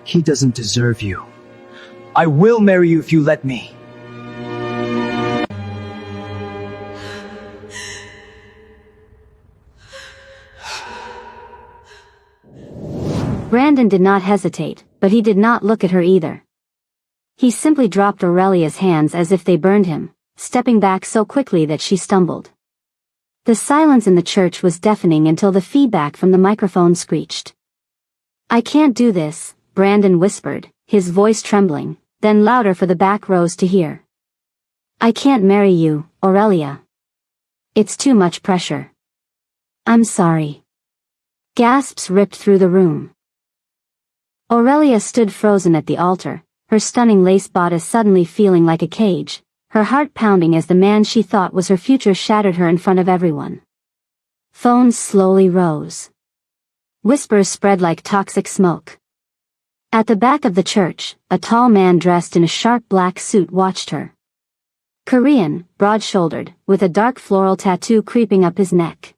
He doesn't deserve you. I will marry you if you let me. Brandon did not hesitate, but he did not look at her either. He simply dropped Aurelia's hands as if they burned him, stepping back so quickly that she stumbled. The silence in the church was deafening until the feedback from the microphone screeched. "I can't do this," Brandon whispered, his voice trembling, then louder for the back rows to hear. "I can't marry you, Aurelia. It's too much pressure." "I'm sorry." Gasps ripped through the room. Aurelia stood frozen at the altar, her stunning lace bodice suddenly feeling like a cage, her heart pounding as the man she thought was her future shattered her in front of everyone. Phones slowly rose. Whispers spread like toxic smoke. At the back of the church, a tall man dressed in a sharp black suit watched her. Korean, broad-shouldered, with a dark floral tattoo creeping up his neck.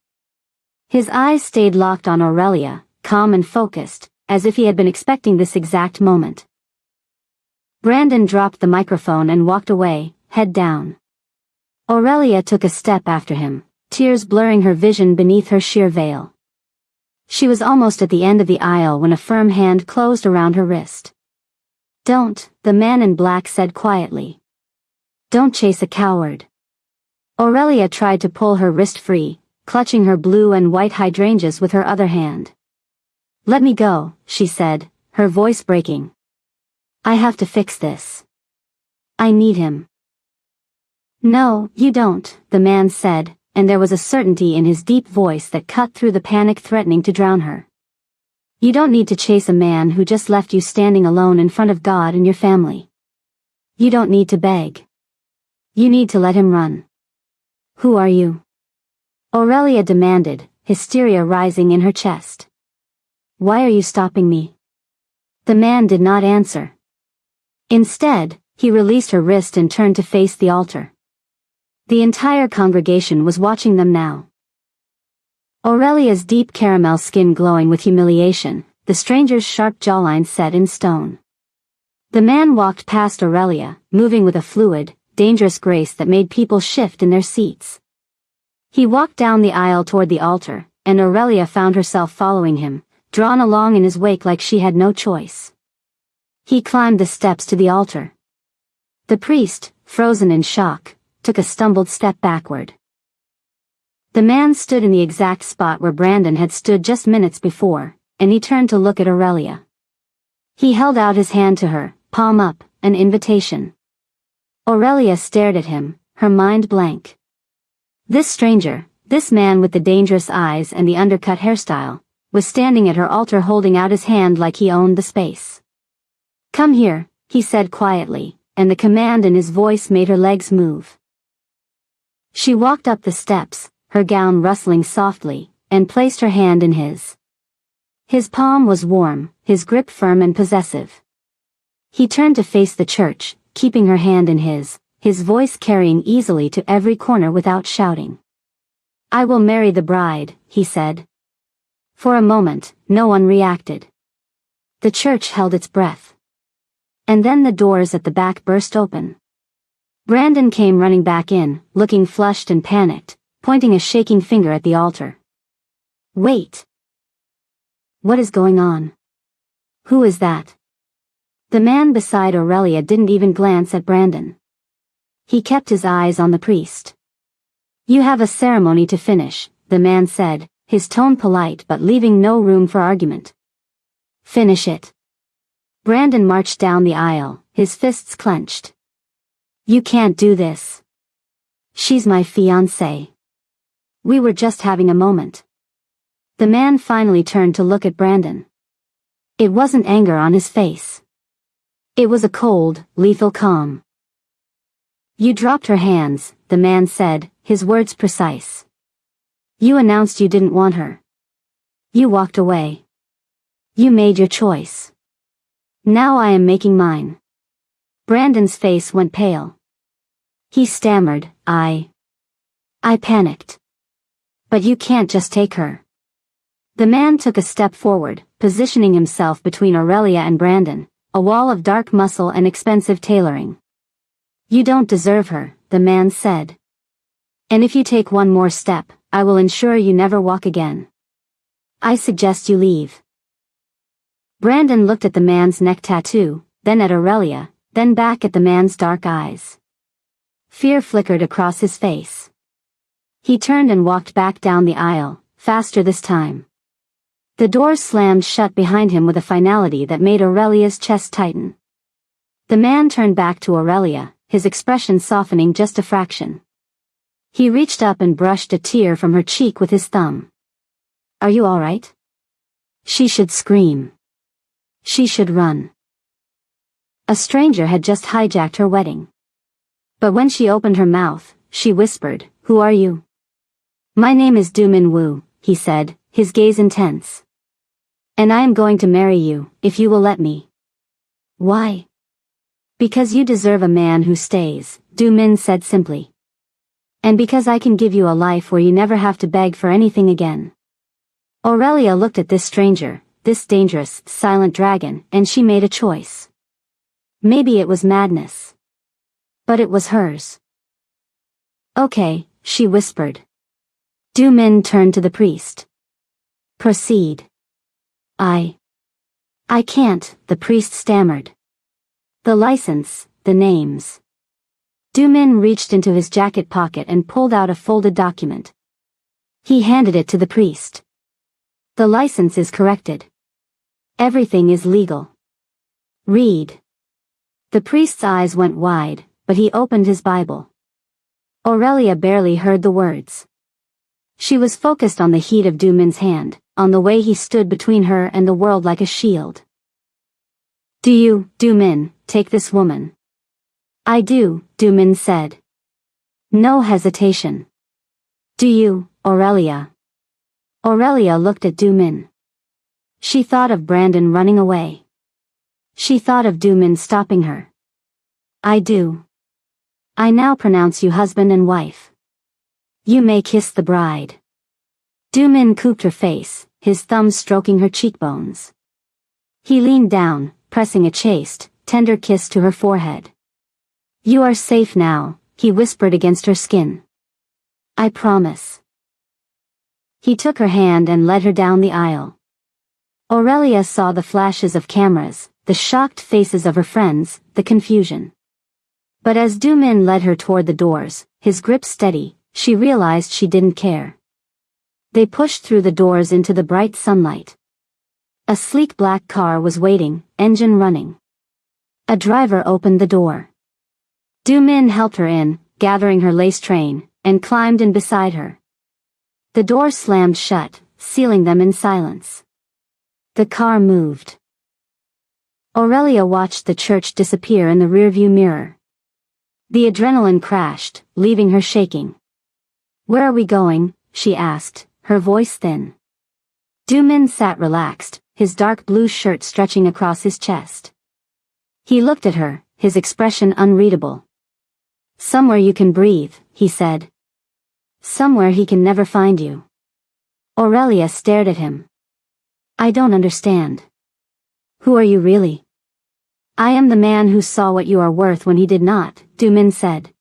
His eyes stayed locked on Aurelia, calm and focused, as if he had been expecting this exact moment. Brandon dropped the microphone and walked away, head down. Aurelia took a step after him, tears blurring her vision beneath her sheer veil. She was almost at the end of the aisle when a firm hand closed around her wrist. "Don't," the man in black said quietly. "Don't chase a coward." Aurelia tried to pull her wrist free, clutching her blue and white hydrangeas with her other hand. "Let me go," she said, her voice breaking. "I have to fix this. I need him." "No, you don't," the man said, and there was a certainty in his deep voice that cut through the panic threatening to drown her. "You don't need to chase a man who just left you standing alone in front of God and your family. You don't need to beg. You need to let him run." "Who are you?" Aurelia demanded, hysteria rising in her chest. "Why are you stopping me?" The man did not answer. Instead, he released her wrist and turned to face the altar. The entire congregation was watching them now. Aurelia's deep caramel skin glowing with humiliation, the stranger's sharp jawline set in stone. The man walked past Aurelia, moving with a fluid, dangerous grace that made people shift in their seats. He walked down the aisle toward the altar, and Aurelia found herself following him, drawn along in his wake like she had no choice. He climbed the steps to the altar. The priest, frozen in shock, took a stumbled step backward. The man stood in the exact spot where Brandon had stood just minutes before, and he turned to look at Aurelia. He held out his hand to her, palm up, an invitation. Aurelia stared at him, her mind blank. This stranger, this man with the dangerous eyes and the undercut hairstyle, was standing at her altar holding out his hand like he owned the space. "Come here," he said quietly, and the command in his voice made her legs move. She walked up the steps, her gown rustling softly, and placed her hand in his. His palm was warm, his grip firm and possessive. He turned to face the church, keeping her hand in his voice carrying easily to every corner without shouting. "I will marry the bride," he said. For a moment, no one reacted. The church held its breath. And then the doors at the back burst open. Brandon came running back in, looking flushed and panicked, pointing a shaking finger at the altar. "Wait! What is going on? Who is that?" The man beside Aurelia didn't even glance at Brandon. He kept his eyes on the priest. "You have a ceremony to finish," the man said, his tone polite but leaving no room for argument. "Finish it." Brandon marched down the aisle, his fists clenched. "You can't do this. She's my fiancée. We were just having a moment." The man finally turned to look at Brandon. It wasn't anger on his face. It was a cold, lethal calm. "You dropped her hands," the man said, his words precise. "You announced you didn't want her. You walked away. You made your choice. Now I am making mine." Brandon's face went pale. He stammered, I panicked. "But you can't just take her." The man took a step forward, positioning himself between Aurelia and Brandon, a wall of dark muscle and expensive tailoring. "You don't deserve her," the man said. "And if you take one more step, I will ensure you never walk again. I suggest you leave." Brandon looked at the man's neck tattoo, then at Aurelia, then back at the man's dark eyes. Fear flickered across his face. He turned and walked back down the aisle, faster this time. The doors slammed shut behind him with a finality that made Aurelia's chest tighten. The man turned back to Aurelia, his expression softening just a fraction. He reached up and brushed a tear from her cheek with his thumb. "Are you all right?" She should scream. She should run. A stranger had just hijacked her wedding. But when she opened her mouth, she whispered, "Who are you?" "My name is Du-min Wu," he said, his gaze intense. "And I am going to marry you, if you will let me." "Why?" "Because you deserve a man who stays," Du-min said simply. "And because I can give you a life where you never have to beg for anything again." Aurelia looked at this stranger, this dangerous, silent dragon, and she made a choice. Maybe it was madness. But it was hers. "Okay," she whispered. Du-min turned to the priest. "Proceed." I can't," the priest stammered. "The license, the names." Du-min reached into his jacket pocket and pulled out a folded document. He handed it to the priest. "The license is corrected. Everything is legal. Read." The priest's eyes went wide, but he opened his Bible. Aurelia barely heard the words. She was focused on the heat of Du-min's hand, on the way he stood between her and the world like a shield. "Do you, Du-min, take this woman?" "I do," Du-min said. No hesitation. "Do you, Aurelia?" Aurelia looked at Du-min. She thought of Brandon running away. She thought of Du-min stopping her. "I do. I now pronounce you husband and wife. You may kiss the bride." Du-min cooped her face, his thumb stroking her cheekbones. He leaned down, pressing a chaste, tender kiss to her forehead. "You are safe now," he whispered against her skin. "I promise." He took her hand and led her down the aisle. Aurelia saw the flashes of cameras, the shocked faces of her friends, the confusion. But as Du-min led her toward the doors, his grip steady, she realized she didn't care. They pushed through the doors into the bright sunlight. A sleek black car was waiting, engine running. A driver opened the door. Du-min helped her in, gathering her lace train, and climbed in beside her. The door slammed shut, sealing them in silence. The car moved. Aurelia watched the church disappear in the rearview mirror. The adrenaline crashed, leaving her shaking. "Where are we going?" she asked, her voice thin. Du-min sat relaxed, his dark blue shirt stretching across his chest. He looked at her, his expression unreadable. "Somewhere you can breathe," he said. "Somewhere he can never find you." Aurelia stared at him. "I don't understand." "Who are you really?" "I am the man who saw what you are worth when he did not," Du-min said.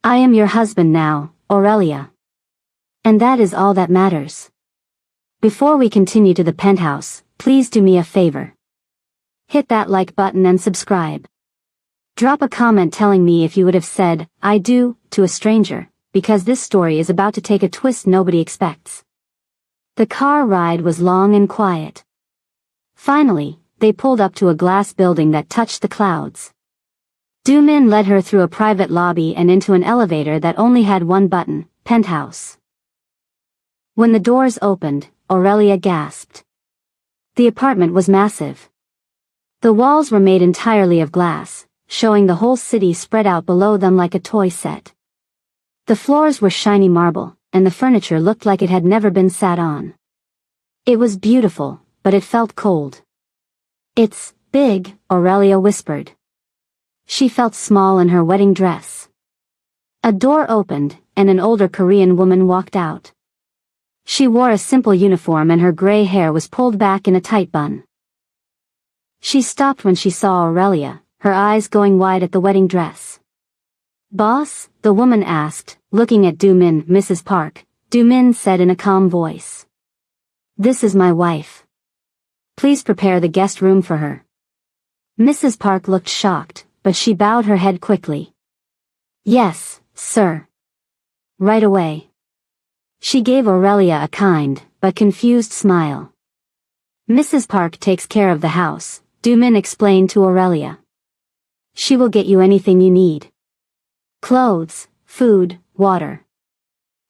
"I am your husband now, Aurelia. And that is all that matters. Before we continue to the penthouse, please do me a favor. Hit that like button and subscribe. Drop a comment telling me if you would have said, 'I do,' to a stranger, because this story is about to take a twist nobody expects." The car ride was long and quiet. Finally, they pulled up to a glass building that touched the clouds. Du-min led her through a private lobby and into an elevator that only had one button, penthouse. When the doors opened, Aurelia gasped. The apartment was massive. The walls were made entirely of glass, showing the whole city spread out below them like a toy set. The floors were shiny marble, and the furniture looked like it had never been sat on. It was beautiful, but it felt cold. "It's big," Aurelia whispered. She felt small in her wedding dress. A door opened, and an older Korean woman walked out. She wore a simple uniform and her gray hair was pulled back in a tight bun. She stopped when she saw Aurelia, her eyes going wide at the wedding dress. "Boss?" the woman asked, looking at Du-min. "Mrs. Park," Du-min said in a calm voice. "This is my wife. Please prepare the guest room for her." Mrs. Park looked shocked, but she bowed her head quickly. "Yes, sir. Right away." She gave Aurelia a kind, but confused smile. "Mrs. Park takes care of the house," Du-min explained to Aurelia. "She will get you anything you need. Clothes, food, water."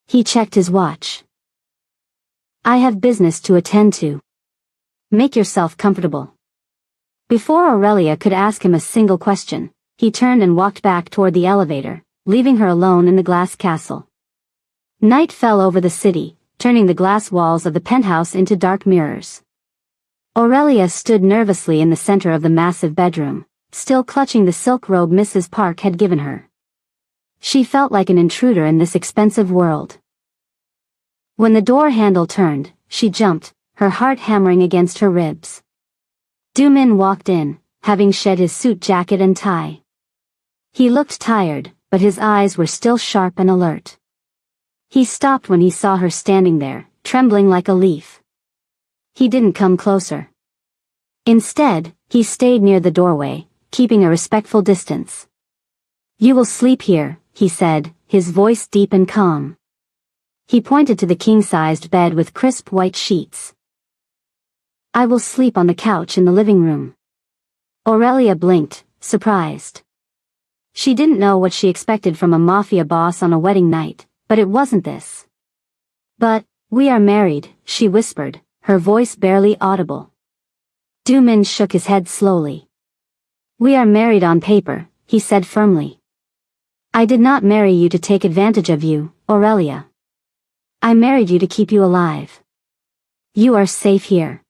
He checked his watch. "I have business to attend to. Make yourself comfortable." Before Aurelia could ask him a single question, he turned and walked back toward the elevator, leaving her alone in the glass castle. Night fell over the city, turning the glass walls of the penthouse into dark mirrors. Aurelia stood nervously in the center of the massive bedroom, still clutching the silk robe Mrs. Park had given her. She felt like an intruder in this expensive world. When the door handle turned, she jumped, her heart hammering against her ribs. Du-min walked in, having shed his suit jacket and tie. He looked tired, but his eyes were still sharp and alert. He stopped when he saw her standing there, trembling like a leaf. He didn't come closer. Instead, he stayed near the doorway, keeping a respectful distance. "You will sleep here," he said, his voice deep and calm. He pointed to the king-sized bed with crisp white sheets. "I will sleep on the couch in the living room." Aurelia blinked, surprised. She didn't know what she expected from a mafia boss on a wedding night, but it wasn't this. "But, we are married," she whispered, her voice barely audible. Du-min shook his head slowly. "We are married on paper," he said firmly. "I did not marry you to take advantage of you, Aurelia. I married you to keep you alive. You are safe here.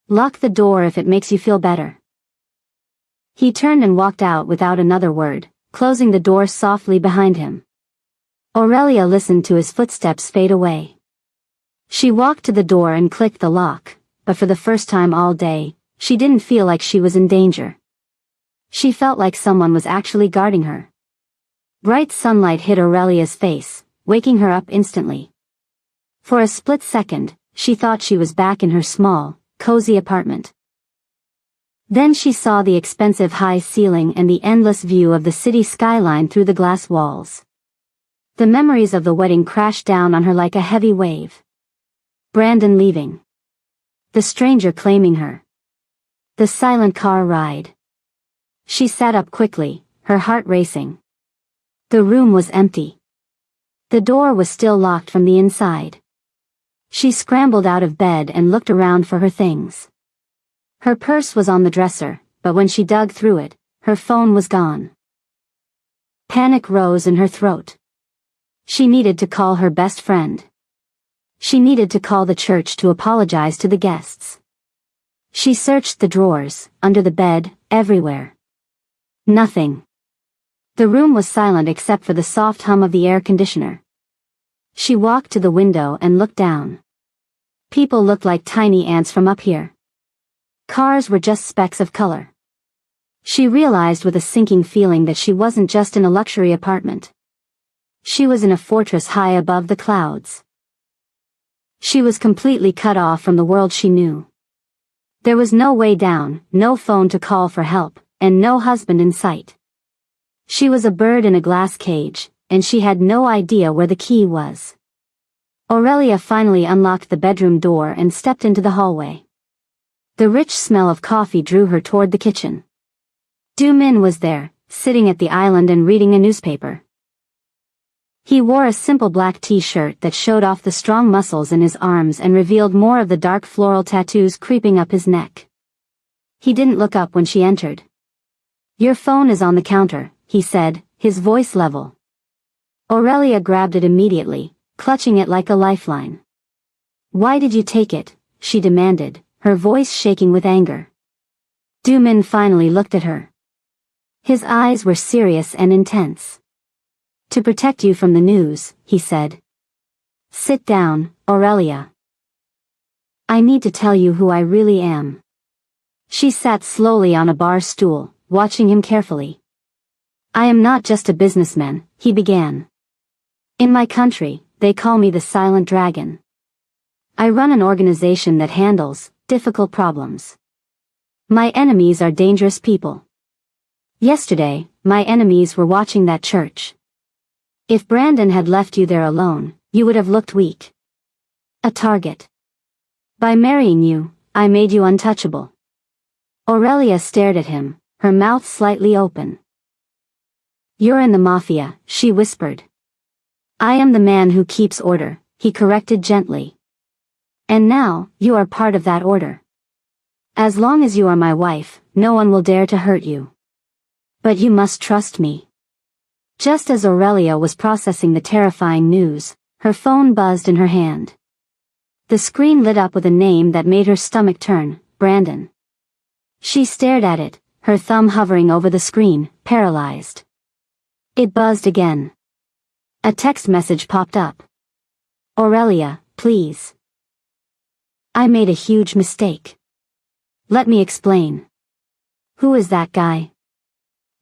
Lock the door if it makes you feel better." He turned and walked out without another word, closing the door softly behind him. Aurelia listened to his footsteps fade away. She walked to the door and clicked the lock, but for the first time all day, she didn't feel like she was in danger. She felt like someone was actually guarding her. Bright sunlight hit Aurelia's face, waking her up instantly. For a split second, she thought she was back in her small, cozy apartment. Then she saw the expensive high ceiling and the endless view of the city skyline through the glass walls. The memories of the wedding crashed down on her like a heavy wave. Brandon leaving. The stranger claiming her. The silent car ride. She sat up quickly, her heart racing. The room was empty. The door was still locked from the inside. She scrambled out of bed and looked around for her things. Her purse was on the dresser, but when she dug through it, her phone was gone. Panic rose in her throat. She needed to call her best friend. She needed to call the church to apologize to the guests. She searched the drawers, under the bed, everywhere. Nothing. The room was silent except for the soft hum of the air conditioner. She walked to the window and looked down. People looked like tiny ants from up here. Cars were just specks of color. She realized with a sinking feeling that she wasn't just in a luxury apartment. She was in a fortress high above the clouds. She was completely cut off from the world she knew. There was no way down, no phone to call for help, and no husband in sight. She was a bird in a glass cage, and she had no idea where the key was. Aurelia finally unlocked the bedroom door and stepped into the hallway. The rich smell of coffee drew her toward the kitchen. Du-min was there, sitting at the island and reading a newspaper. He wore a simple black t-shirt that showed off the strong muscles in his arms and revealed more of the dark floral tattoos creeping up his neck. He didn't look up when she entered. "Your phone is on the counter," he said, his voice level. Aurelia grabbed it immediately, clutching it like a lifeline. "Why did you take it?" she demanded, her voice shaking with anger. Du-min finally looked at her. His eyes were serious and intense. "To protect you from the news," he said. Sit down, Aurelia. I need to tell you who I really am. She sat slowly on a bar stool, watching him carefully. I am not just a businessman, he began. In my country, they call me the Silent Dragon. I run an organization that handles difficult problems. My enemies are dangerous people. Yesterday, my enemies were watching that church. If Brandon had left you there alone, you would have looked weak. A target. By marrying you, I made you untouchable. Aurelia stared at him, her mouth slightly open. You're in the Mafia, she whispered. I am the man who keeps order, he corrected gently. And now, you are part of that order. As long as you are my wife, no one will dare to hurt you. But you must trust me. Just as Aurelia was processing the terrifying news, her phone buzzed in her hand. The screen lit up with a name that made her stomach turn, Brandon. She stared at it, her thumb hovering over the screen, paralyzed. It buzzed again. A text message popped up. Aurelia, please. I made a huge mistake. Let me explain. Who is that guy?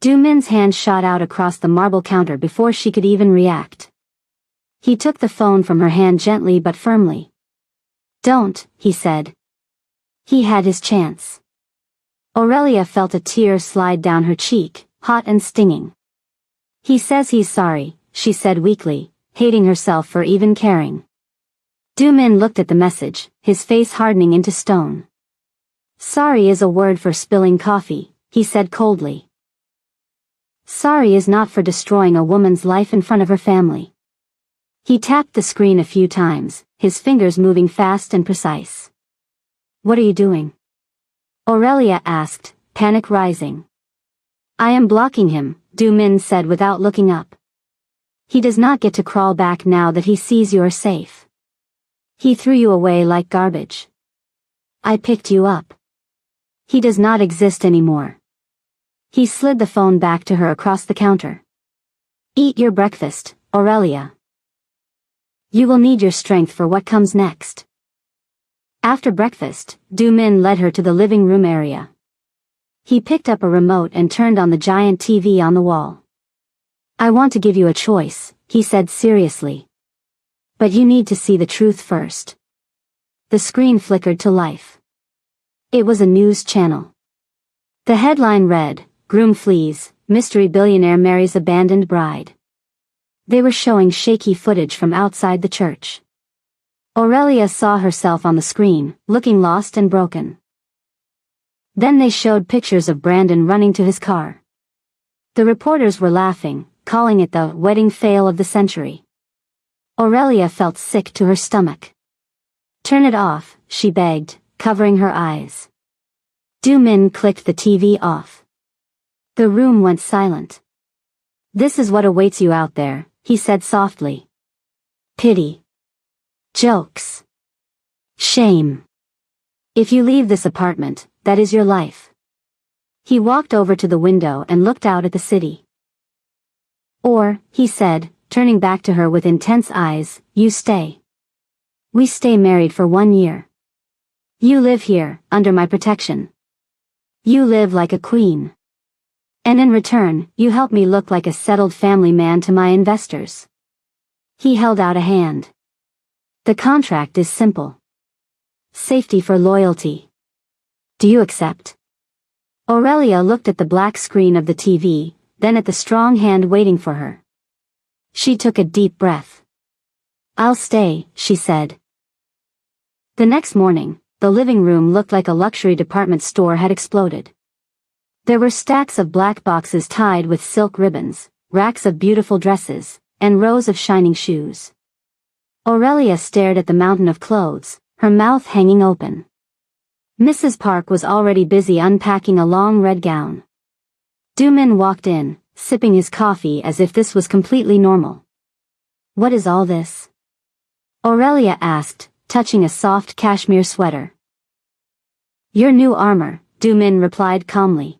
Doomin's hand shot out across the marble counter before she could even react. He took the phone from her hand gently but firmly. Don't, he said. He had his chance. Aurelia felt a tear slide down her cheek, hot and stinging. He says he's sorry, she said weakly, hating herself for even caring. Doomin looked at the message, his face hardening into stone. Sorry is a word for spilling coffee, he said coldly. Sorry is not for destroying a woman's life in front of her family. He tapped the screen a few times, his fingers moving fast and precise. What are you doing? Aurelia asked, panic rising. I am blocking him, Doomin said without looking up. He does not get to crawl back now that he sees you are safe. He threw you away like garbage. I picked you up. He does not exist anymore. He slid the phone back to her across the counter. Eat your breakfast, Aurelia. You will need your strength for what comes next. After breakfast, Doomin led her to the living room area. He picked up a remote and turned on the giant TV on the wall. I want to give you a choice, he said seriously. But you need to see the truth first. The screen flickered to life. It was a news channel. The headline read, Groom flees, mystery billionaire marries abandoned bride. They were showing shaky footage from outside the church. Aurelia saw herself on the screen, looking lost and broken. Then they showed pictures of Brandon running to his car. The reporters were laughing, calling it the wedding fail of the century. Aurelia felt sick to her stomach. Turn it off, she begged, covering her eyes. Doomin clicked the TV off. The room went silent. This is what awaits you out there, he said softly. Pity. Jokes. Shame. If you leave this apartment, that is your life. He walked over to the window and looked out at the city. Or, he said, turning back to her with intense eyes, you stay. We stay married for 1 year. You live here, under my protection. You live like a queen. And in return, you help me look like a settled family man to my investors. He held out a hand. The contract is simple. Safety for loyalty. Do you accept? Aurelia looked at the black screen of the TV, then at the strong hand waiting for her. She took a deep breath. I'll stay, she said. The next morning, the living room looked like a luxury department store had exploded. There were stacks of black boxes tied with silk ribbons, racks of beautiful dresses, and rows of shining shoes. Aurelia stared at the mountain of clothes, her mouth hanging open. Mrs. Park was already busy unpacking a long red gown. Doomin walked in, sipping his coffee as if this was completely normal. What is all this? Aurelia asked, touching a soft cashmere sweater. Your new armor, Doomin replied calmly.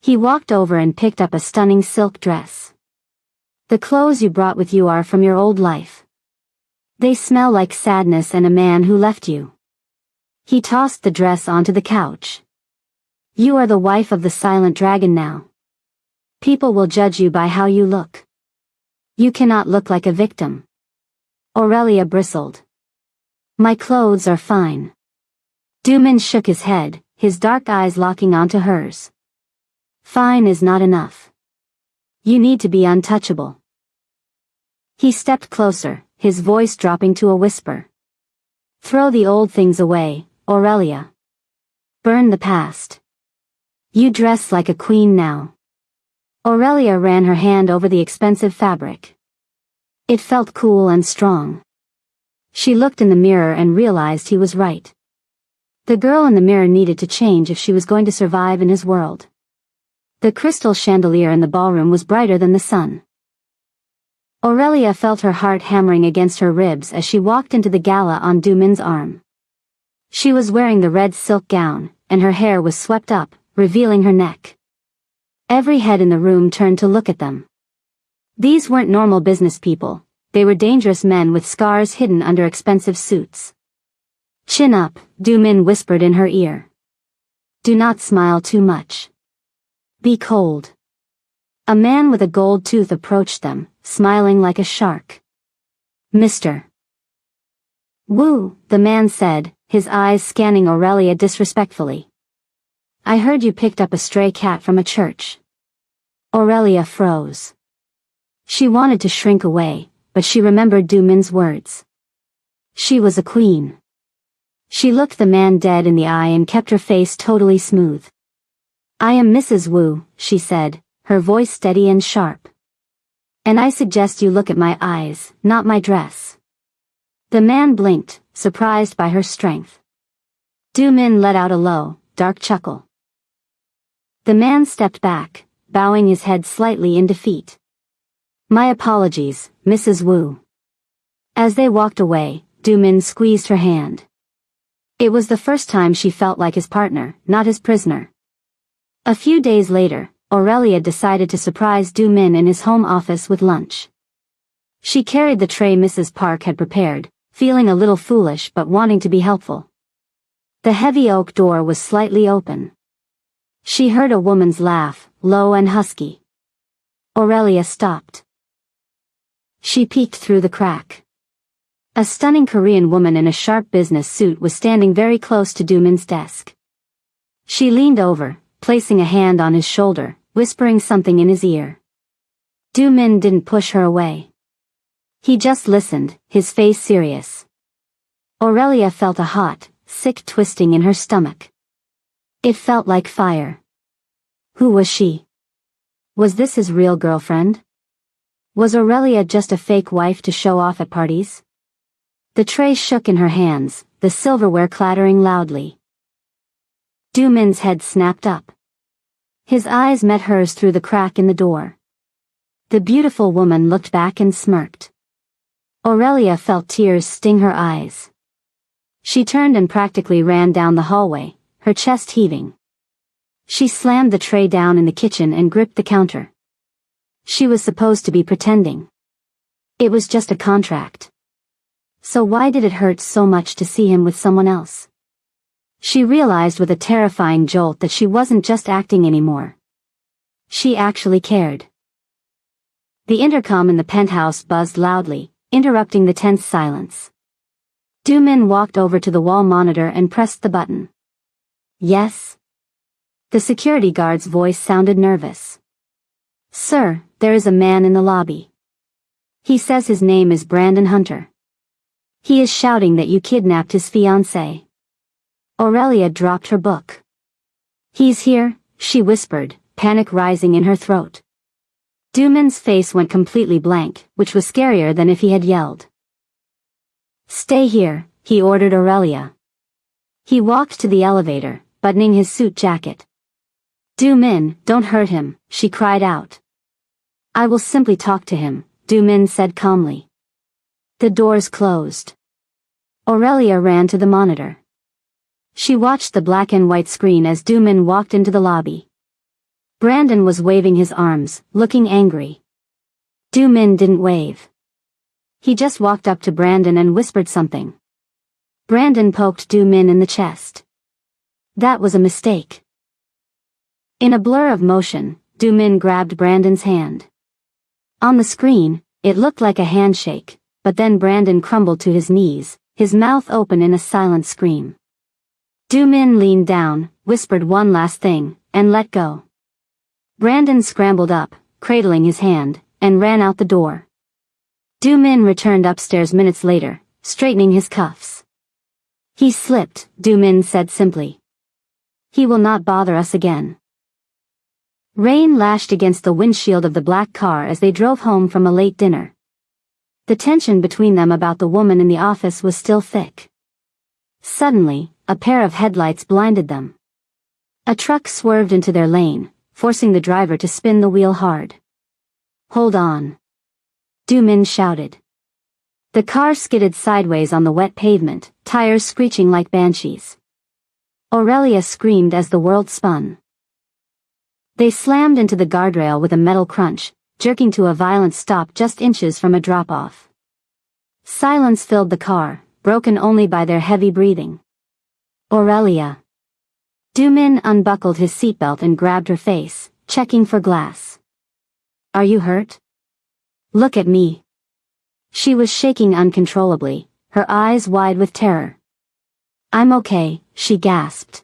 He walked over and picked up a stunning silk dress. The clothes you brought with you are from your old life. They smell like sadness and a man who left you. He tossed the dress onto the couch. You are the wife of the silent dragon now. People will judge you by how you look. You cannot look like a victim. Aurelia bristled. My clothes are fine. Dumin shook his head, his dark eyes locking onto hers. Fine is not enough. You need to be untouchable. He stepped closer, his voice dropping to a whisper. Throw the old things away, Aurelia. Burn the past. You dress like a queen now. Aurelia ran her hand over the expensive fabric. It felt cool and strong. She looked in the mirror and realized he was right. The girl in the mirror needed to change if she was going to survive in his world. The crystal chandelier in the ballroom was brighter than the sun. Aurelia felt her heart hammering against her ribs as she walked into the gala on Dumin's arm. She was wearing the red silk gown, and her hair was swept up, revealing her neck. Every head in the room turned to look at them. These weren't normal business people, they were dangerous men with scars hidden under expensive suits. Chin up, Dumin whispered in her ear. Do not smile too much. Be cold. A man with a gold tooth approached them, smiling like a shark. Mr. Wu, the man said, his eyes scanning Aurelia disrespectfully. I heard you picked up a stray cat from a church. Aurelia froze. She wanted to shrink away, but she remembered Dumin's words. She was a queen. She looked the man dead in the eye and kept her face totally smooth. I am Mrs. Wu, she said, her voice steady and sharp. And I suggest you look at my eyes, not my dress. The man blinked, surprised by her strength. Dumin let out a low, dark chuckle. The man stepped back, bowing his head slightly in defeat. My apologies, Mrs. Wu. As they walked away, Dumin squeezed her hand. It was the first time she felt like his partner, not his prisoner. A few days later, Aurelia decided to surprise Dumin in his home office with lunch. She carried the tray Mrs. Park had prepared, feeling a little foolish but wanting to be helpful. The heavy oak door was slightly open. She heard a woman's laugh, low and husky. Aurelia stopped. She peeked through the crack. A stunning Korean woman in a sharp business suit was standing very close to Dumin's desk. She leaned over, placing a hand on his shoulder, whispering something in his ear. Dumin didn't push her away. He just listened, his face serious. Aurelia felt a hot, sick twisting in her stomach. It felt like fire. Who was she? Was this his real girlfriend? Was Aurelia just a fake wife to show off at parties? The tray shook in her hands, the silverware clattering loudly. Dumin's head snapped up. His eyes met hers through the crack in the door. The beautiful woman looked back and smirked. Aurelia felt tears sting her eyes. She turned and practically ran down the hallway, her chest heaving. She slammed the tray down in the kitchen and gripped the counter. She was supposed to be pretending. It was just a contract. So why did it hurt so much to see him with someone else? She realized with a terrifying jolt that she wasn't just acting anymore. She actually cared. The intercom in the penthouse buzzed loudly, interrupting the tense silence. Dumin walked over to the wall monitor and pressed the button. Yes? The security guard's voice sounded nervous. Sir, there is a man in the lobby. He says his name is Brandon Hunter. He is shouting that you kidnapped his fiancée. Aurelia dropped her book. He's here, she whispered, panic rising in her throat. Dumin's face went completely blank, which was scarier than if he had yelled. Stay here, he ordered Aurelia. He walked to the elevator, buttoning his suit jacket. Dumin, don't hurt him, she cried out. I will simply talk to him, Dumin said calmly. The doors closed. Aurelia ran to the monitor. She watched the black and white screen as Dumin walked into the lobby. Brandon was waving his arms, looking angry. Dumin didn't wave. He just walked up to Brandon and whispered something. Brandon poked Do-min in the chest. That was a mistake. In a blur of motion, Do-min grabbed Brandon's hand. On the screen, it looked like a handshake, but then Brandon crumbled to his knees, his mouth open in a silent scream. Do-min leaned down, whispered one last thing, and let go. Brandon scrambled up, cradling his hand, and ran out the door. Do-min returned upstairs minutes later, straightening his cuffs. He slipped, Do-min said simply. He will not bother us again. Rain lashed against the windshield of the black car as they drove home from a late dinner. The tension between them about the woman in the office was still thick. Suddenly, a pair of headlights blinded them. A truck swerved into their lane, forcing the driver to spin the wheel hard. Hold on. Do-min shouted. The car skidded sideways on the wet pavement, tires screeching like banshees. Aurelia screamed as the world spun. They slammed into the guardrail with a metal crunch, jerking to a violent stop just inches from a drop-off. Silence filled the car, broken only by their heavy breathing. Aurelia. Do-min unbuckled his seatbelt and grabbed her face, checking for glass. Are you hurt? Look at me. She was shaking uncontrollably, her eyes wide with terror. I'm okay, she gasped.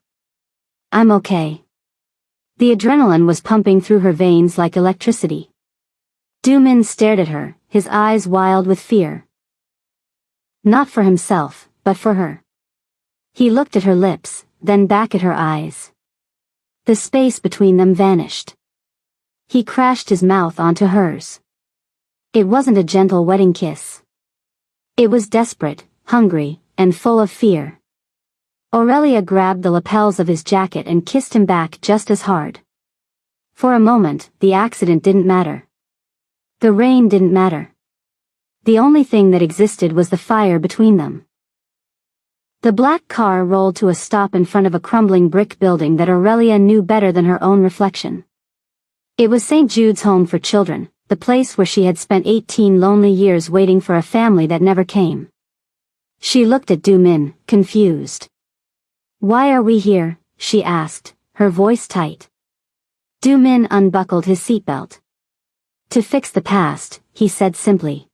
I'm okay. The adrenaline was pumping through her veins like electricity. Do-min stared at her, his eyes wild with fear. Not for himself, but for her. He looked at her lips, then back at her eyes. The space between them vanished. He crashed his mouth onto hers. It wasn't a gentle wedding kiss. It was desperate, hungry, and full of fear. Aurelia grabbed the lapels of his jacket and kissed him back just as hard. For a moment, the accident didn't matter. The rain didn't matter. The only thing that existed was the fire between them. The black car rolled to a stop in front of a crumbling brick building that Aurelia knew better than her own reflection. It was St. Jude's Home for Children, the place where she had spent 18 lonely years waiting for a family that never came. She looked at Do-min, confused. Why are we here? She asked, her voice tight. Do-min unbuckled his seatbelt. To fix the past, he said simply.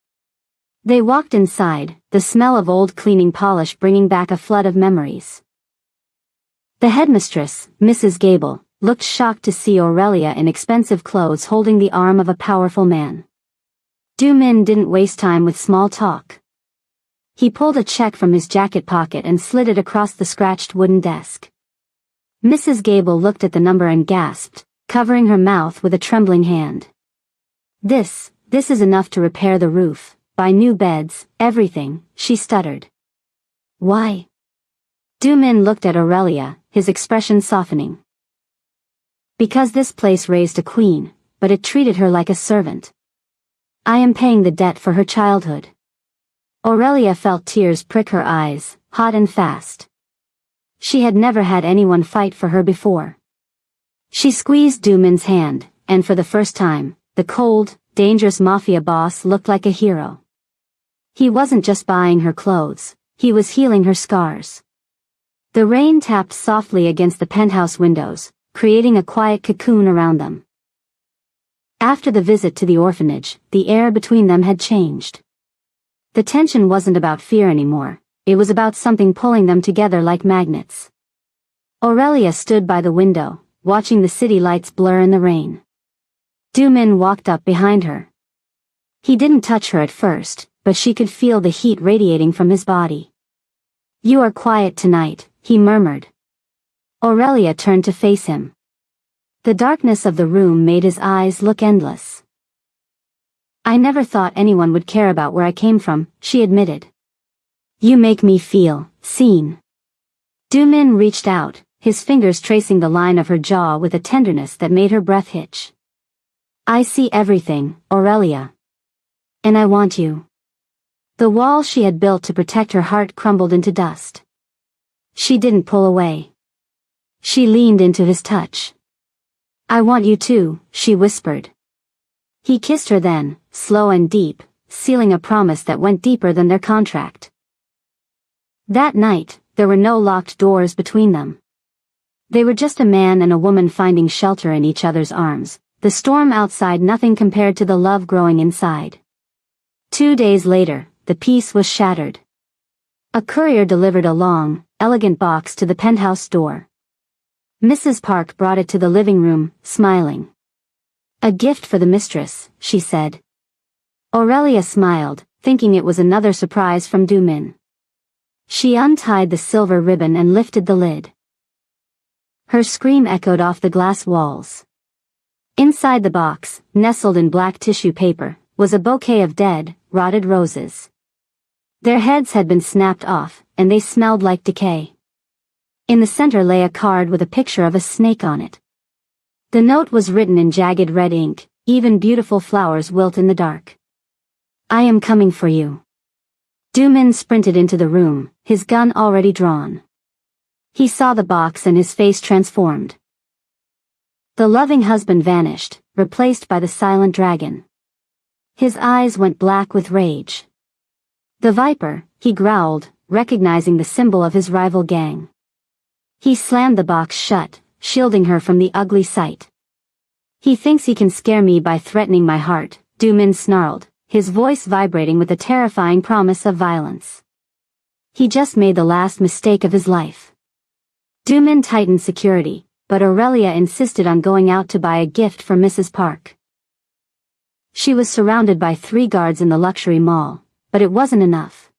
They walked inside, the smell of old cleaning polish bringing back a flood of memories. The headmistress, Mrs. Gable, looked shocked to see Aurelia in expensive clothes holding the arm of a powerful man. Do-min didn't waste time with small talk. He pulled a check from his jacket pocket and slid it across the scratched wooden desk. Mrs. Gable looked at the number and gasped, covering her mouth with a trembling hand. This is enough to repair the roof, buy new beds, everything, she stuttered. Why? Do-min looked at Aurelia, his expression softening. Because this place raised a queen, but it treated her like a servant. I am paying the debt for her childhood. Aurelia felt tears prick her eyes, hot and fast. She had never had anyone fight for her before. She squeezed Do-min's hand, and for the first time, the cold, dangerous Mafia boss looked like a hero. He wasn't just buying her clothes, he was healing her scars. The rain tapped softly against the penthouse windows, creating a quiet cocoon around them. After the visit to the orphanage, the air between them had changed. The tension wasn't about fear anymore, it was about something pulling them together like magnets. Aurelia stood by the window, watching the city lights blur in the rain. Do-min walked up behind her. He didn't touch her at first, but she could feel the heat radiating from his body. You are quiet tonight, he murmured. Aurelia turned to face him. The darkness of the room made his eyes look endless. I never thought anyone would care about where I came from, she admitted. You make me feel seen. Do-min reached out, his fingers tracing the line of her jaw with a tenderness that made her breath hitch. I see everything, Aurelia. And I want you. The wall she had built to protect her heart crumbled into dust. She didn't pull away. She leaned into his touch. I want you too, she whispered. He kissed her then, slow and deep, sealing a promise that went deeper than their contract. That night, there were no locked doors between them. They were just a man and a woman finding shelter in each other's arms, the storm outside nothing compared to the love growing inside. 2 days later, the peace was shattered. A courier delivered a long, elegant box to the penthouse door. Mrs. Park brought it to the living room, smiling. "A gift for the mistress," she said. Aurelia smiled, thinking it was another surprise from Dumin. She untied the silver ribbon and lifted the lid. Her scream echoed off the glass walls. Inside the box, nestled in black tissue paper, was a bouquet of dead, rotted roses. Their heads had been snapped off, and they smelled like decay. In the center lay a card with a picture of a snake on it. The note was written in jagged red ink, "Even beautiful flowers wilt in the dark. I am coming for you." Dumin sprinted into the room, his gun already drawn. He saw the box and his face transformed. The loving husband vanished, replaced by the silent dragon. His eyes went black with rage. "The viper," he growled, recognizing the symbol of his rival gang. He slammed the box shut, shielding her from the ugly sight. "He thinks he can scare me by threatening my heart," Dumin snarled, his voice vibrating with the terrifying promise of violence. He just made the last mistake of his life. Dumin tightened security, but Aurelia insisted on going out to buy a gift for Mrs. Park. She was surrounded by 3 guards in the luxury mall, but it wasn't enough.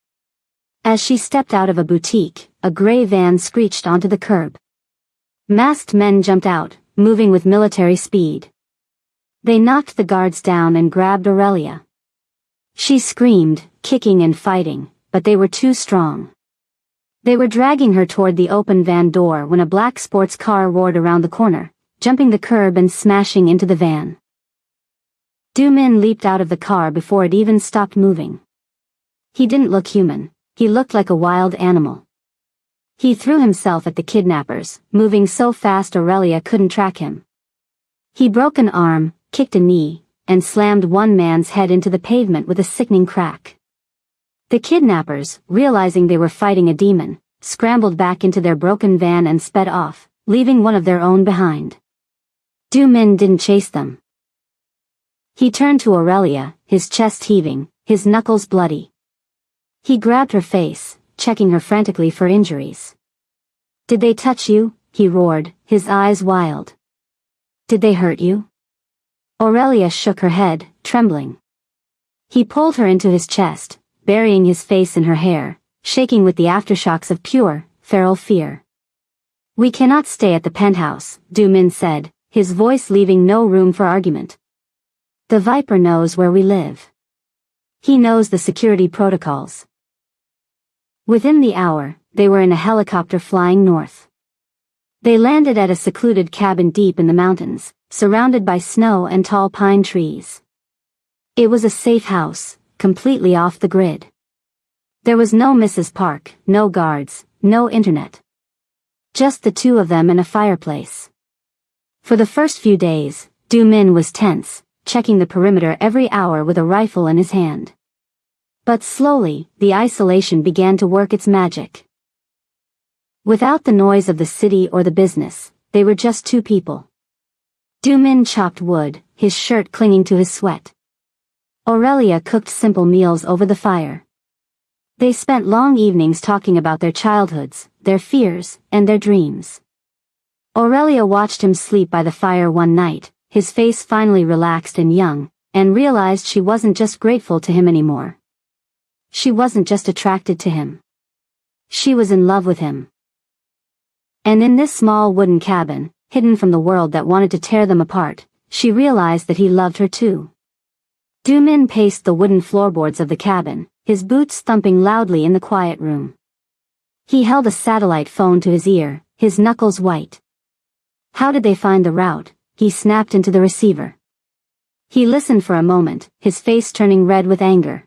As she stepped out of a boutique, a gray van screeched onto the curb. Masked men jumped out, moving with military speed. They knocked the guards down and grabbed Aurelia. She screamed, kicking and fighting, but they were too strong. They were dragging her toward the open van door when a black sports car roared around the corner, jumping the curb and smashing into the van. Dumin leaped out of the car before it even stopped moving. He didn't look human, he looked like a wild animal. He threw himself at the kidnappers, moving so fast Aurelia couldn't track him. He broke an arm, kicked a knee, and slammed one man's head into the pavement with a sickening crack. The kidnappers, realizing they were fighting a demon, scrambled back into their broken van and sped off, leaving one of their own behind. Dumin didn't chase them. He turned to Aurelia, his chest heaving, his knuckles bloody. He grabbed her face, checking her frantically for injuries. "Did they touch you?" he roared, his eyes wild. "Did they hurt you?" Aurelia shook her head, trembling. He pulled her into his chest, burying his face in her hair, shaking with the aftershocks of pure, feral fear. "We cannot stay at the penthouse," Dumin said, his voice leaving no room for argument. "The Viper knows where we live. He knows the security protocols." Within the hour, they were in a helicopter flying north. They landed at a secluded cabin deep in the mountains, surrounded by snow and tall pine trees. It was a safe house, completely off the grid. There was no Mrs. Park, no guards, no internet. Just the 2 of them and a fireplace. For the first few days, Dumin was tense, checking the perimeter every hour with a rifle in his hand. But slowly, the isolation began to work its magic. Without the noise of the city or the business, they were just 2 people. Dumin chopped wood, his shirt clinging to his sweat. Aurelia cooked simple meals over the fire. They spent long evenings talking about their childhoods, their fears, and their dreams. Aurelia watched him sleep by the fire one night, his face finally relaxed and young, and realized she wasn't just grateful to him anymore. She wasn't just attracted to him. She was in love with him. And in this small wooden cabin, hidden from the world that wanted to tear them apart, she realized that he loved her too. Dumin paced the wooden floorboards of the cabin, his boots thumping loudly in the quiet room. He held a satellite phone to his ear, his knuckles white. How did they find the route? He snapped into the receiver. He listened for a moment, his face turning red with anger.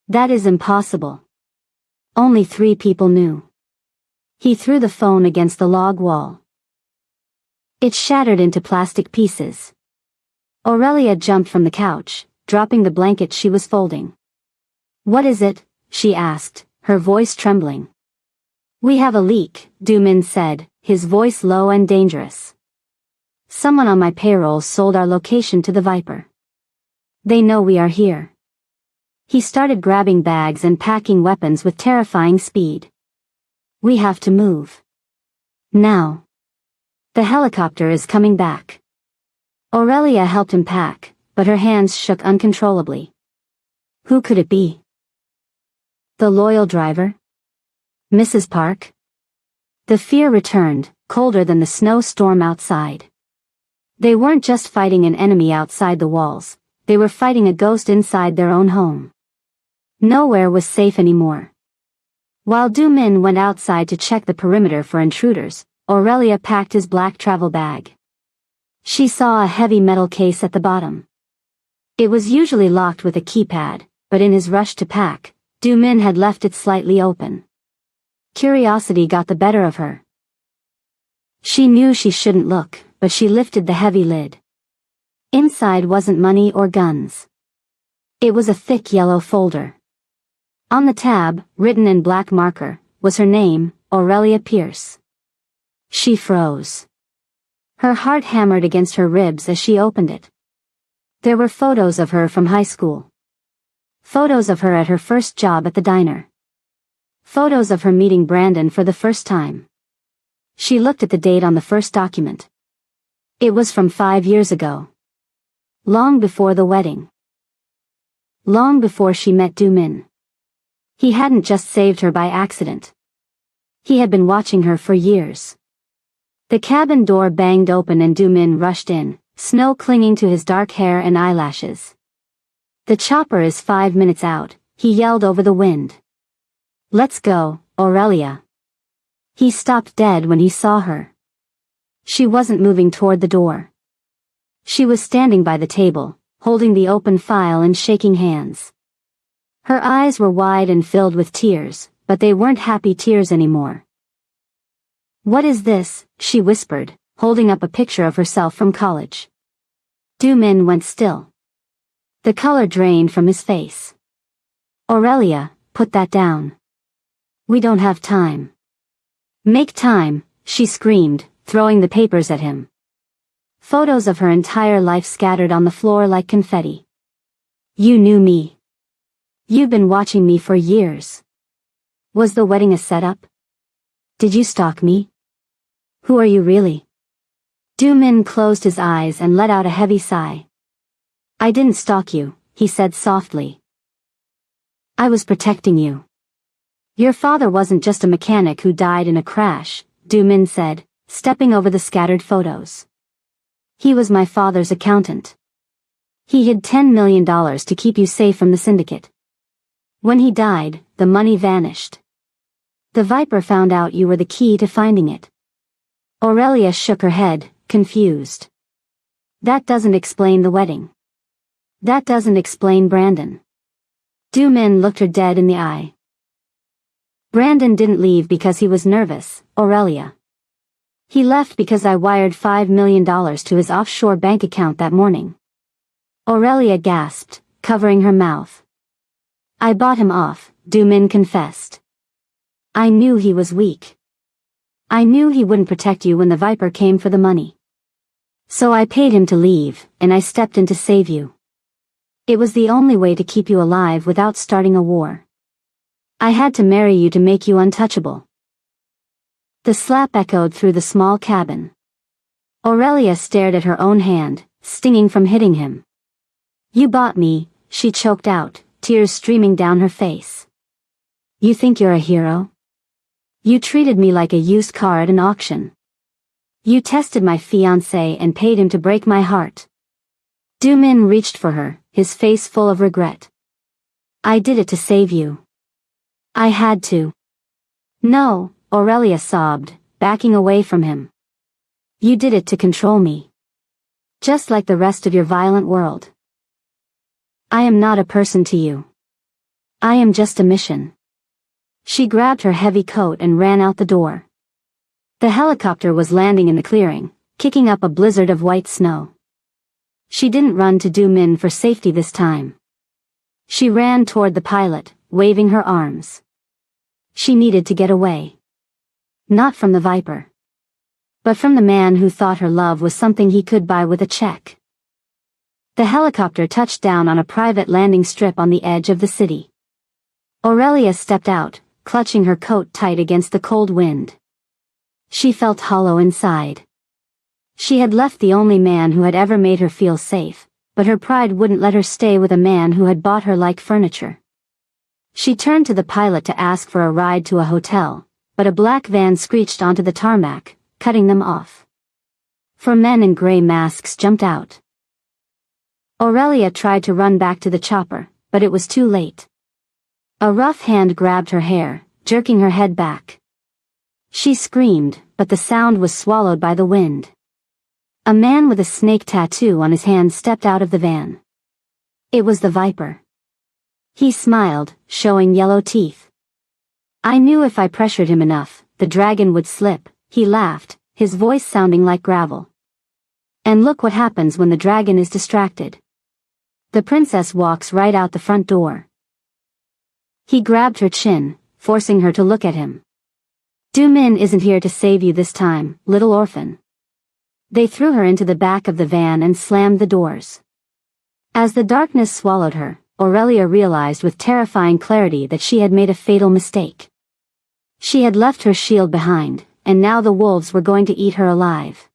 That is impossible. Only 3 people knew. He threw the phone against the log wall. It shattered into plastic pieces. Aurelia jumped from the couch, dropping the blanket she was folding. "What is it?" she asked, her voice trembling. "We have a leak," Du-min said, his voice low and dangerous. "Someone on my payroll sold our location to the Viper. They know we are here." He started grabbing bags and packing weapons with terrifying speed. "We have to move. Now. The helicopter is coming back." Aurelia helped him pack, but her hands shook uncontrollably. Who could it be? The loyal driver? Mrs. Park? The fear returned, colder than the snowstorm outside. They weren't just fighting an enemy outside the walls, they were fighting a ghost inside their own home. Nowhere was safe anymore. While Du-min went outside to check the perimeter for intruders, Aurelia packed his black travel bag. She saw a heavy metal case at the bottom. It was usually locked with a keypad, but in his rush to pack, Du-min had left it slightly open. Curiosity got the better of her. She knew she shouldn't look, but she lifted the heavy lid. Inside wasn't money or guns. It was a thick yellow folder. On the tab, written in black marker, was her name, Aurelia Pierce. She froze. Her heart hammered against her ribs as she opened it. There were photos of her from high school. Photos of her at her first job at the diner. Photos of her meeting Brandon for the first time. She looked at the date on the first document. It was from 5 years ago. Long before the wedding. Long before she met Du-min. He hadn't just saved her by accident. He had been watching her for years. The cabin door banged open and Du-min rushed in, snow clinging to his dark hair and eyelashes. "The chopper is 5 minutes out," he yelled over the wind. "Let's go, Aurelia." He stopped dead when he saw her. She wasn't moving toward the door. She was standing by the table, holding the open file and shaking hands. Her eyes were wide and filled with tears, but they weren't happy tears anymore. "What is this?" she whispered, holding up a picture of herself from college. Du-min went still. The color drained from his face. "Aurelia, put that down. We don't have time." "Make time," she screamed, throwing the papers at him. Photos of her entire life scattered on the floor like confetti. "You knew me. You've been watching me for years. Was the wedding a setup? Did you stalk me? Who are you really?" Du-min closed his eyes and let out a heavy sigh. "I didn't stalk you," he said softly. "I was protecting you. Your father wasn't just a mechanic who died in a crash," Du-min said, stepping over the scattered photos. "He was my father's accountant. He hid $10 million to keep you safe from the syndicate. When he died, the money vanished. The Viper found out you were the key to finding it." Aurelia shook her head, confused. "That doesn't explain the wedding. That doesn't explain Brandon." Du-min looked her dead in the eye. "Brandon didn't leave because he was nervous, Aurelia. He left because I wired $5 million to his offshore bank account that morning." Aurelia gasped, covering her mouth. "I bought him off," Du-min confessed. "I knew he was weak. I knew he wouldn't protect you when the Viper came for the money. So I paid him to leave, and I stepped in to save you. It was the only way to keep you alive without starting a war. I had to marry you to make you untouchable." The slap echoed through the small cabin. Aurelia stared at her own hand, stinging from hitting him. "You bought me," she choked out, tears streaming down her face. "You think you're a hero? You treated me like a used car at an auction. You tested my fiancé and paid him to break my heart." Du-min reached for her, his face full of regret. "I did it to save you. I had to." "No," Aurelia sobbed, backing away from him. "You did it to control me. Just like the rest of your violent world. I am not a person to you. I am just a mission." She grabbed her heavy coat and ran out the door. The helicopter was landing in the clearing, kicking up a blizzard of white snow. She didn't run to Du Min for safety this time. She ran toward the pilot, waving her arms. She needed to get away. Not from the Viper, but from the man who thought her love was something he could buy with a check. The helicopter touched down on a private landing strip on the edge of the city. Aurelia stepped out, clutching her coat tight against the cold wind. She felt hollow inside. She had left the only man who had ever made her feel safe, but her pride wouldn't let her stay with a man who had bought her like furniture. She turned to the pilot to ask for a ride to a hotel, but a black van screeched onto the tarmac, cutting them off. 4 men in gray masks jumped out. Aurelia tried to run back to the chopper, but it was too late. A rough hand grabbed her hair, jerking her head back. She screamed, but the sound was swallowed by the wind. A man with a snake tattoo on his hand stepped out of the van. It was the Viper. He smiled, showing yellow teeth. I knew if I pressured him enough, the dragon would slip, he laughed, his voice sounding like gravel. And look what happens when the dragon is distracted. The princess walks right out the front door. He grabbed her chin, forcing her to look at him. Du Min isn't here to save you this time, little orphan. They threw her into the back of the van and slammed the doors. As the darkness swallowed her, Aurelia realized with terrifying clarity that she had made a fatal mistake. She had left her shield behind, and now the wolves were going to eat her alive.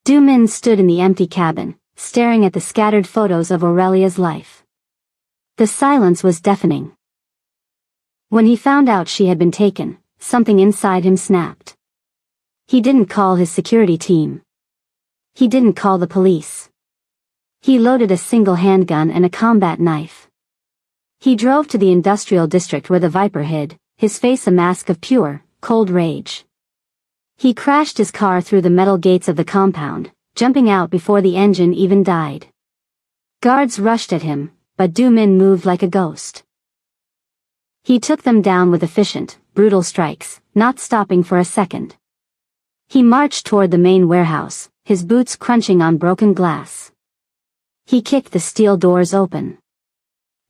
Du Min stood in the empty cabin, staring at the scattered photos of Aurelia's life. The silence was deafening. When he found out she had been taken, something inside him snapped. He didn't call his security team. He didn't call the police. He loaded a single handgun and a combat knife. He drove to the industrial district where the Viper hid, his face a mask of pure, cold rage. He crashed his car through the metal gates of the compound, jumping out before the engine even died. Guards rushed at him, but Du Min moved like a ghost. He took them down with efficient, brutal strikes, not stopping for a second. He marched toward the main warehouse, his boots crunching on broken glass. He kicked the steel doors open.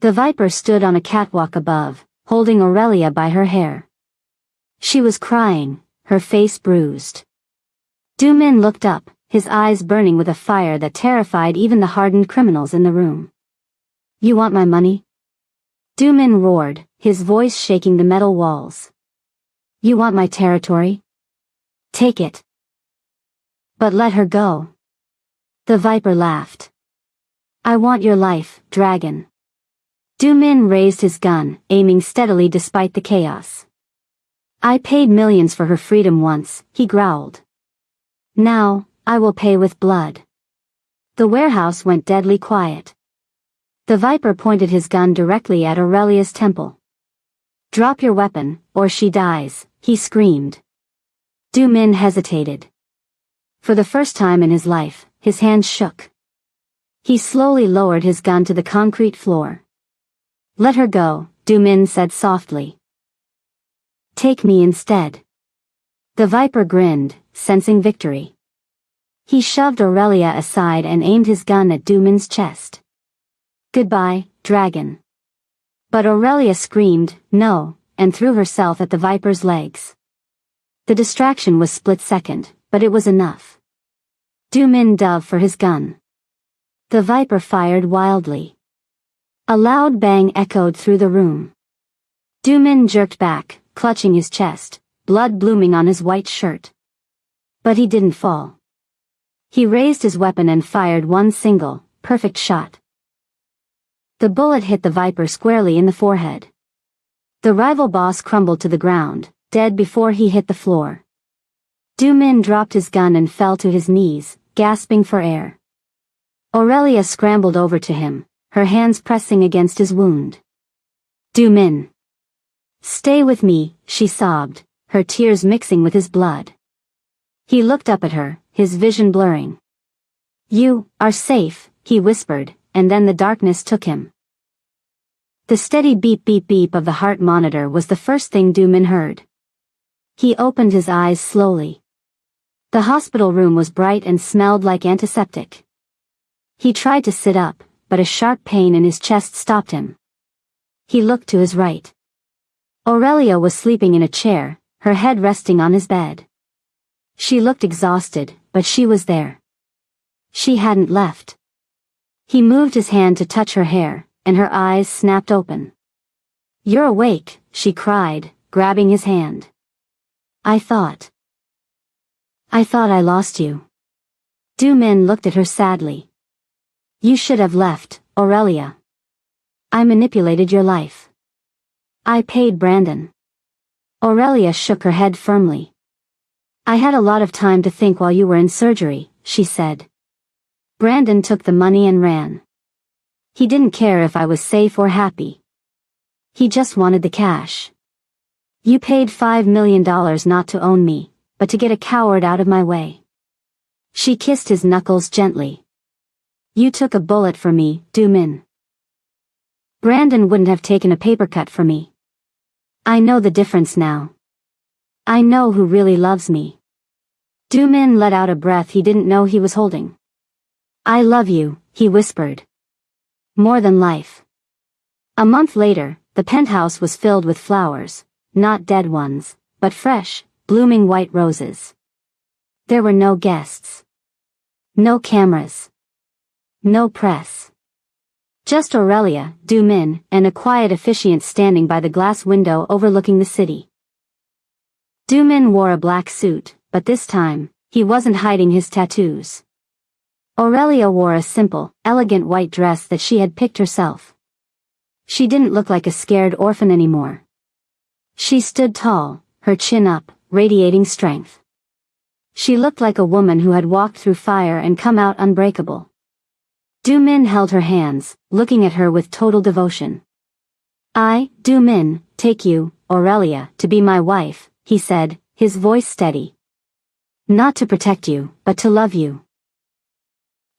The Viper stood on a catwalk above, holding Aurelia by her hair. She was crying, her face bruised. Du Min looked up, his eyes burning with a fire that terrified even the hardened criminals in the room. You want my money? Du Min roared, his voice shaking the metal walls. You want my territory? Take it. But let her go. The Viper laughed. I want your life, dragon. Du Min raised his gun, aiming steadily despite the chaos. I paid millions for her freedom once, he growled. Now, I will pay with blood. The warehouse went deadly quiet. The Viper pointed his gun directly at Aurelia's temple. Drop your weapon, or she dies, he screamed. Du Min hesitated. For the first time in his life, his hands shook. He slowly lowered his gun to the concrete floor. Let her go, Du Min said softly. Take me instead. The Viper grinned, sensing victory. He shoved Aurelia aside and aimed his gun at Du Min's chest. Goodbye, dragon. But Aurelia screamed, no, and threw herself at the Viper's legs. The distraction was split-second, but it was enough. Du Min dove for his gun. The Viper fired wildly. A loud bang echoed through the room. Du Min jerked back, clutching his chest, blood blooming on his white shirt. But he didn't fall. He raised his weapon and fired one single, perfect shot. The bullet hit the Viper squarely in the forehead. The rival boss crumbled to the ground, dead before he hit the floor. Du Min dropped his gun and fell to his knees, gasping for air. Aurelia scrambled over to him, her hands pressing against his wound. Du Min. Stay with me, she sobbed, her tears mixing with his blood. He looked up at her, his vision blurring. You are safe, he whispered, and then the darkness took him. The steady beep beep beep of the heart monitor was the first thing Du Min heard. He opened his eyes slowly. The hospital room was bright and smelled like antiseptic. He tried to sit up, but a sharp pain in his chest stopped him. He looked to his right. Aurelia was sleeping in a chair, her head resting on his bed. She looked exhausted, but she was there. She hadn't left. He moved his hand to touch her hair, and her eyes snapped open. "You're awake," she cried, grabbing his hand. I thought I lost you." Du-min looked at her sadly. "You should have left, Aurelia. I manipulated your life. I paid Brandon." Aurelia shook her head firmly. "I had a lot of time to think while you were in surgery," she said. "Brandon took the money and ran. He didn't care if I was safe or happy. He just wanted the cash. You paid $5 million not to own me, but to get a coward out of my way." She kissed his knuckles gently. "You took a bullet for me, Du-min. Brandon wouldn't have taken a paper cut for me. I know the difference now. I know who really loves me." Du-min let out a breath he didn't know he was holding. "I love you," he whispered. "More than life." A month later, the penthouse was filled with flowers, not dead ones, but fresh, blooming white roses. There were no guests. No cameras. No press. Just Aurelia, Du-min, and a quiet officiant standing by the glass window overlooking the city. Du-min wore a black suit, but this time, he wasn't hiding his tattoos. Aurelia wore a simple, elegant white dress that she had picked herself. She didn't look like a scared orphan anymore. She stood tall, her chin up, radiating strength. She looked like a woman who had walked through fire and come out unbreakable. Du-min held her hands, looking at her with total devotion. "I, Du-min, take you, Aurelia, to be my wife," he said, his voice steady. "Not to protect you, but to love you.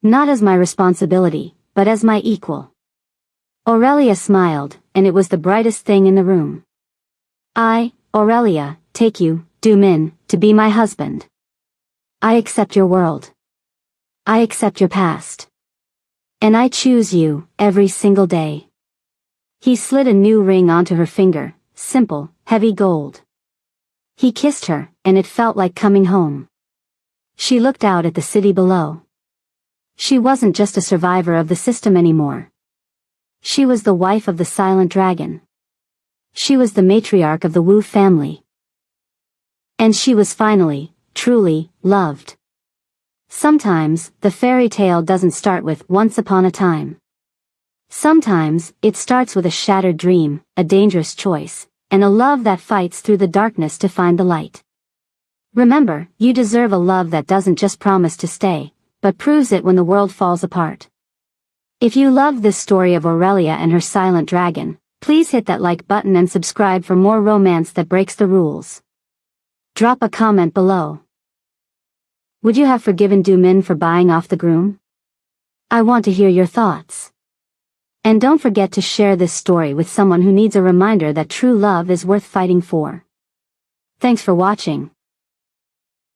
Not as my responsibility, but as my equal." Aurelia smiled, and it was the brightest thing in the room. "I, Aurelia, take you, Du-min, to be my husband. I accept your world. I accept your past. And I choose you, every single day." He slid a new ring onto her finger, simple, heavy gold. He kissed her, and it felt like coming home. She looked out at the city below. She wasn't just a survivor of the system anymore. She was the wife of the silent dragon. She was the matriarch of the Wu family. And she was finally, truly, loved. Sometimes, the fairy tale doesn't start with "once upon a time." Sometimes, it starts with a shattered dream, a dangerous choice, and a love that fights through the darkness to find the light. Remember, you deserve a love that doesn't just promise to stay, but proves it when the world falls apart. If you loved this story of Aurelia and her silent dragon, please hit that like button and subscribe for more romance that breaks the rules. Drop a comment below. Would you have forgiven Du-min for buying off the groom? I want to hear your thoughts. And don't forget to share this story with someone who needs a reminder that true love is worth fighting for. Thanks for watching.